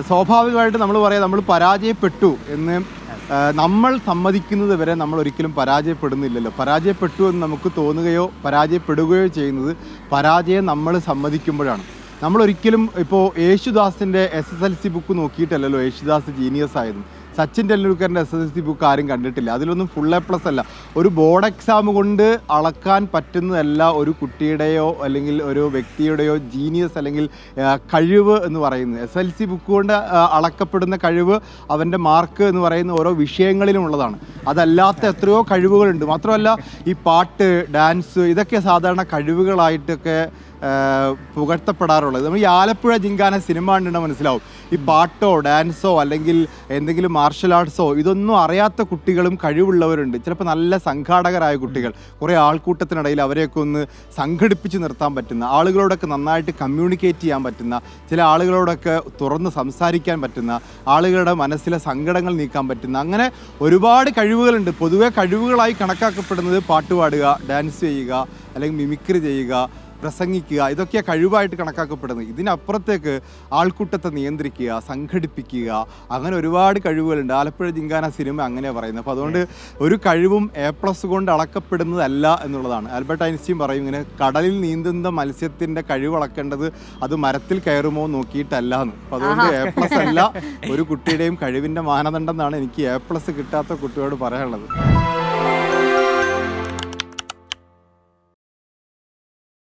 സ്വാഭാവികമായിട്ട് നമ്മൾ പറയാം നമ്മൾ പരാജയപ്പെട്ടു എന്ന് നമ്മൾ സമ്മതിക്കുന്നത് വരെ നമ്മൾ ഒരിക്കലും പരാജയപ്പെടുന്നില്ലല്ലോ. പരാജയപ്പെട്ടു എന്ന് നമുക്ക് തോന്നുകയോ പരാജയപ്പെടുകയോ ചെയ്യുന്നത് പരാജയം നമ്മൾ സമ്മതിക്കുമ്പോഴാണ്. നമ്മളൊരിക്കലും ഇപ്പോൾ യേശുദാസിൻ്റെ SSLC ബുക്ക് നോക്കിയിട്ടല്ലല്ലോ യേശുദാസ് ജീനിയസ് ആയത്. സച്ചിൻ ടെണ്ടുൽക്കറിൻ്റെ SSLC ബുക്ക് ആരും കണ്ടിട്ടില്ല. അതിലൊന്നും ഫുൾ A+ അല്ല. ഒരു ബോർഡ് എക്സാം കൊണ്ട് അളക്കാൻ പറ്റുന്നതല്ല ഒരു കുട്ടിയുടെയോ അല്ലെങ്കിൽ ഒരു വ്യക്തിയുടെയോ ജീനിയസ് അല്ലെങ്കിൽ കഴിവ് എന്ന് പറയുന്നത്. SSLC ബുക്ക് കൊണ്ട് അളക്കപ്പെടുന്ന കഴിവ് അവൻ്റെ മാർക്ക് എന്ന് പറയുന്ന ഓരോ വിഷയങ്ങളിലും ഉള്ളതാണ്. അതല്ലാത്ത എത്രയോ കഴിവുകളുണ്ട്. മാത്രമല്ല ഈ പാട്ട്, ഡാൻസ് ഇതൊക്കെ സാധാരണ കഴിവുകളായിട്ടൊക്കെ പുകഴ്ത്തപ്പെടാറുള്ളത്. നമ്മൾ ഈ ആലപ്പുഴ ജിങ്കാന സിനിമ കണ്ടിട്ടുണ്ടെങ്കിൽ മനസ്സിലാവും. ഈ പാട്ടോ ഡാൻസോ അല്ലെങ്കിൽ എന്തെങ്കിലും മാർഷൽ ആർട്സോ ഇതൊന്നും അറിയാത്ത കുട്ടികളും കഴിവുള്ളവരുണ്ട്. ചിലപ്പോൾ നല്ല സംഘാടകരായ കുട്ടികൾ, കുറേ ആൾക്കൂട്ടത്തിനിടയിൽ അവരെയൊക്കെ ഒന്ന് സംഘടിപ്പിച്ച് നിർത്താൻ പറ്റുന്ന, ആളുകളോടൊക്കെ നന്നായിട്ട് കമ്മ്യൂണിക്കേറ്റ് ചെയ്യാൻ പറ്റുന്ന, ചില ആളുകളോടൊക്കെ തുറന്ന് സംസാരിക്കാൻ പറ്റുന്ന, ആളുകളുടെ മനസ്സിലെ സങ്കടങ്ങൾ നീക്കാൻ പറ്റുന്ന, അങ്ങനെ ഒരുപാട് കഴിവുകളുണ്ട്. പൊതുവെ കഴിവുകളായി കണക്കാക്കപ്പെടുന്നത് പാട്ട് പാടുക, ഡാൻസ് ചെയ്യുക, അല്ലെങ്കിൽ മിമിക്രി ചെയ്യുക, പ്രസംഗിക്കുക, ഇതൊക്കെ കഴിവായിട്ട് കണക്കാക്കപ്പെടുന്നത്. ഇതിനപ്പുറത്തേക്ക് ആൾക്കൂട്ടത്തെ നിയന്ത്രിക്കുക, സംഘടിപ്പിക്കുക, അങ്ങനെ ഒരുപാട് കഴിവുകളുണ്ട്. ആലപ്പുഴ ജിങ്കാന സിനിമ അങ്ങനെയാണ് പറയുന്നത്. അപ്പോൾ അതുകൊണ്ട് ഒരു കഴിവും A+ കൊണ്ട് അളക്കപ്പെടുന്നതല്ല എന്നുള്ളതാണ്. ആൽബർട്ട് ഐൻസ്റ്റീൻ പറയും ഇങ്ങനെ, കടലിൽ നീന്തുന്ന മത്സ്യത്തിൻ്റെ കഴിവ് അളക്കേണ്ടത് അത് മരത്തിൽ കയറുമോ നോക്കിയിട്ടല്ല എന്ന്. അപ്പോൾ അതുകൊണ്ട് A+ അല്ല ഒരു കുട്ടിയുടെയും കഴിവിൻ്റെ മാനദണ്ഡം എന്നാണ് എനിക്ക് A+ കിട്ടാത്ത കുട്ടിയോട് പറയാനുള്ളത്.